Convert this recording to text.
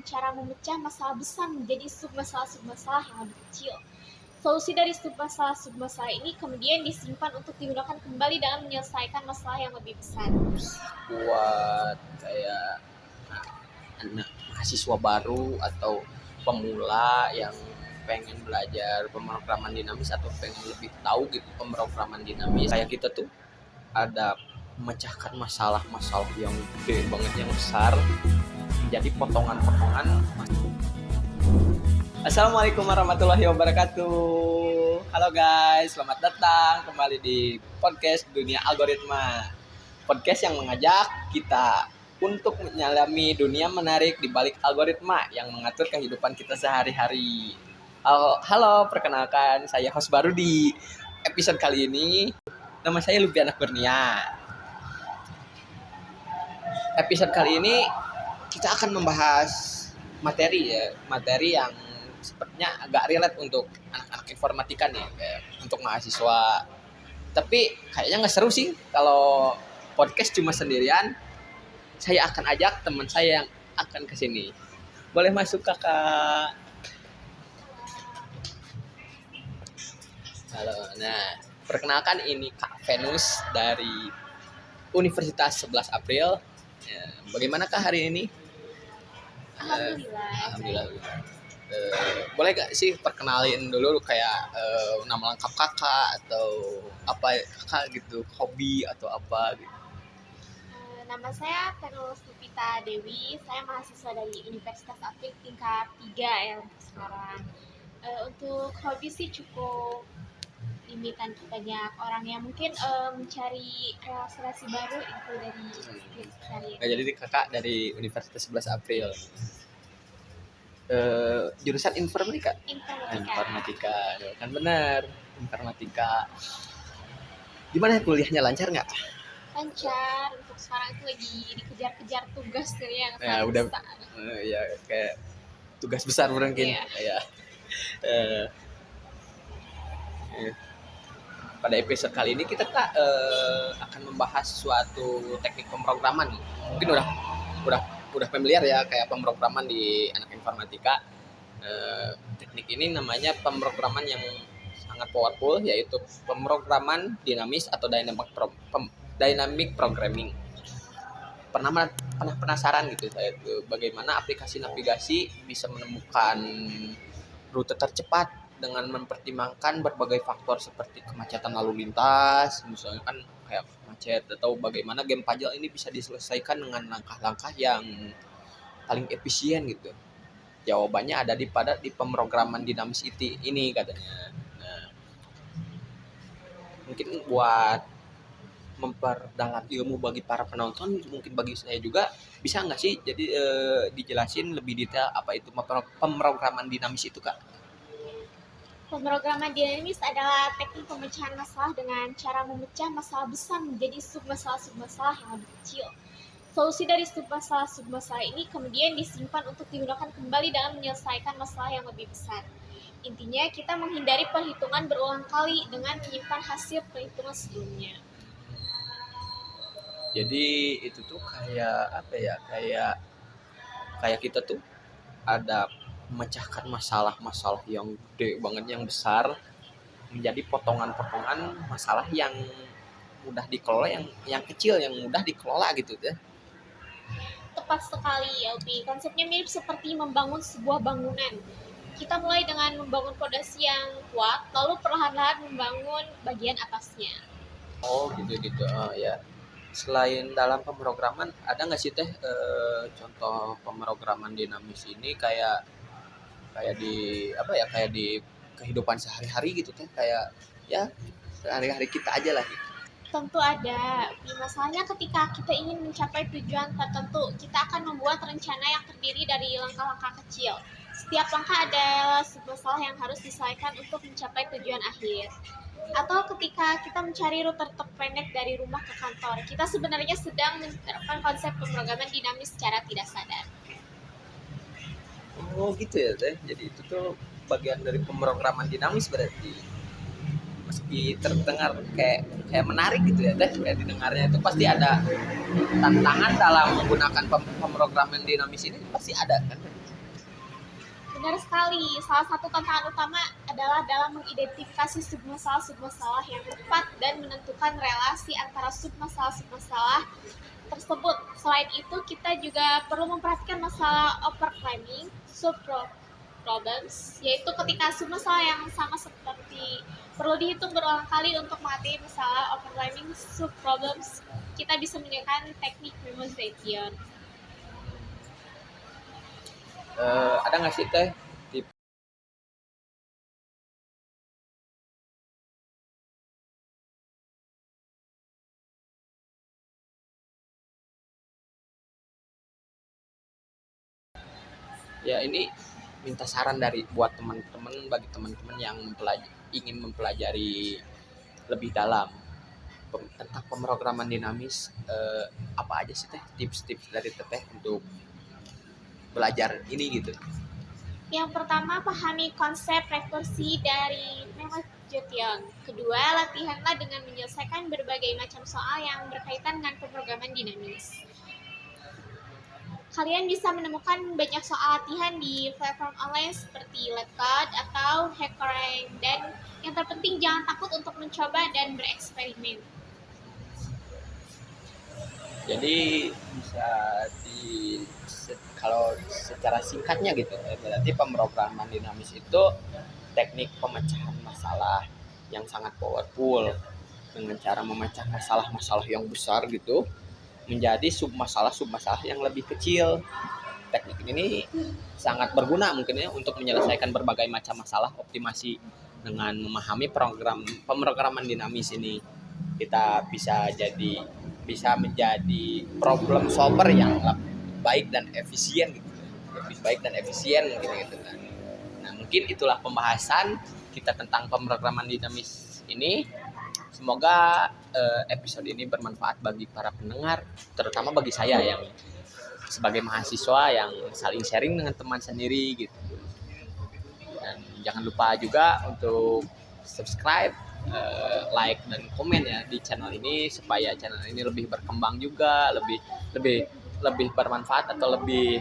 dengan cara memecah masalah besar menjadi submasalah-submasalah yang lebih kecil. Solusi dari submasalah ini kemudian disimpan untuk digunakan kembali dalam menyelesaikan masalah yang lebih besar. Buat kayak anak mahasiswa baru atau pemula yang pengen belajar pemrograman dinamis atau pengen lebih tahu gitu pemrograman dinamis, kayak kita tuh ada memecahkan masalah-masalah yang gede banget, yang besar menjadi potongan-potongan. Assalamualaikum warahmatullahi wabarakatuh. Halo guys, selamat datang kembali di podcast Dunia Algoritma. Podcast yang mengajak kita untuk menyelami dunia menarik di balik algoritma yang mengatur kehidupan kita sehari-hari. Halo, perkenalkan saya host baru di episode kali ini. Nama saya Lubiana Kurnia. Episode kali ini kita akan membahas materi yang sepertinya agak relate untuk anak-anak informatika nih, untuk mahasiswa. Tapi kayaknya nggak seru sih kalau podcast cuma sendirian. Saya akan ajak teman saya yang akan kesini. Boleh masuk kakak. Halo, nah perkenalkan ini Kak Venus dari Universitas 11 April. Ya, bagaimana Kak hari ini? Alhamdulillah. Boleh gak sih perkenalin dulu kayak nama lengkap kakak atau apa kakak gitu, hobi atau apa gitu? Nama saya Venus Lupita Dewi, saya mahasiswa dari Universitas Apik tingkat 3 ya untuk sekarang. Untuk hobi sih cukup limitan, banyak orang yang mungkin mencari relasi baru itu dari sekali. Nah, jadi kakak dari Universitas 11 April. Jurusan informatika. Informatika, kan benar, informatika. Gimana kuliahnya, lancar nggak? Lancar, untuk sekarang itu lagi dikejar-kejar tugas dari yang ya, udah besar. Ya kayak tugas besar mungkin. Ya. Pada episode kali ini kita akan membahas suatu teknik pemrograman. Mungkin udah familiar ya kayak pemrograman di anak informatika. Teknik ini namanya pemrograman yang sangat powerful, yaitu pemrograman dinamis atau dynamic programming. Pernah penasaran gitu saya tuh bagaimana aplikasi navigasi bisa menemukan rute tercepat dengan mempertimbangkan berbagai faktor seperti kemacetan lalu lintas, misalnya kan kayak macet, atau bagaimana game puzzle ini bisa diselesaikan dengan langkah-langkah yang paling efisien gitu. Jawabannya ada di pemrograman dinamis ini katanya. Nah, mungkin buat memperdalam ilmu bagi para penonton, mungkin bagi saya juga bisa nggak sih jadi dijelasin lebih detail apa itu pemrograman dinamis itu Kak? Pemrograman dinamis adalah teknik pemecahan masalah dengan cara memecah masalah besar menjadi submasalah-submasalah yang lebih kecil. Solusi dari submasalah ini kemudian disimpan untuk digunakan kembali dalam menyelesaikan masalah yang lebih besar. Intinya kita menghindari perhitungan berulang kali dengan menyimpan hasil perhitungan sebelumnya. Jadi itu tuh kayak apa ya? Kayak kita tuh ada memecahkan masalah-masalah yang gede banget, yang besar menjadi potongan-potongan masalah yang mudah dikelola, yang kecil yang mudah dikelola gitu ya. Tepat sekali, Elbi. Konsepnya mirip seperti membangun sebuah bangunan. Kita mulai dengan membangun fondasi yang kuat, lalu perlahan-lahan membangun bagian atasnya. Oh gitu ya. Selain dalam pemrograman, ada nggak sih contoh pemrograman dinamis ini kayak di kayak di kehidupan sehari-hari gitu kayak ya sehari-hari kita aja lah gitu. Tentu ada. Masalahnya ketika kita ingin mencapai tujuan tertentu, kita akan membuat rencana yang terdiri dari langkah-langkah kecil. Setiap langkah adalah sebuah masalah yang harus diselesaikan untuk mencapai tujuan akhir. Atau ketika kita mencari rute terpendek dari rumah ke kantor, kita sebenarnya sedang menerapkan konsep pemrograman dinamis secara tidak sadar. Oh gitu ya teh. Jadi itu tuh bagian dari pemrograman dinamis berarti. Meski terdengar kayak menarik gitu ya teh, kayak didengarnya itu pasti ada tantangan dalam menggunakan pemrograman dinamis ini, pasti ada kan. Benar sekali. Salah satu tantangan utama adalah dalam mengidentifikasi submasalah yang tepat dan menentukan relasi antara submasalah tersebut. Selain itu, kita juga perlu memperhatikan masalah overclaiming, subproblems, yaitu ketika submasalah yang sama seperti perlu dihitung berulang kali untuk mengatasi masalah overclaiming subproblems. Kita bisa menggunakan teknik memoization. Ada nggak sih teh tips ya ini minta saran dari buat teman-teman bagi teman-teman yang ingin mempelajari lebih dalam tentang pemrograman dinamis, apa aja sih teh tips-tips dari teteh untuk belajar ini gitu. Yang pertama, pahami konsep rekursi dari Memoization. Kedua, latihanlah dengan menyelesaikan berbagai macam soal yang berkaitan dengan pemrograman dinamis. Kalian bisa menemukan banyak soal latihan di platform online seperti LabCode atau HackerRank. Dan yang terpenting, jangan takut untuk mencoba dan bereksperimen. Jadi bisa kalau secara singkatnya gitu, berarti pemrograman dinamis itu teknik pemecahan masalah yang sangat powerful dengan cara memecah masalah-masalah yang besar gitu menjadi submasalah yang lebih kecil. Teknik ini sangat berguna mungkin ya untuk menyelesaikan berbagai macam masalah optimasi. Dengan memahami pemrograman dinamis ini, kita bisa menjadi problem solver yang baik dan efisien gitu. Lebih baik dan efisien gitu kan. Nah, mungkin itulah pembahasan kita tentang pemrograman dinamis ini. Semoga episode ini bermanfaat bagi para pendengar, terutama bagi saya yang sebagai mahasiswa yang saling sharing dengan teman sendiri gitu. Dan jangan lupa juga untuk subscribe, like dan komen ya di channel ini supaya channel ini lebih berkembang juga, lebih bermanfaat atau lebih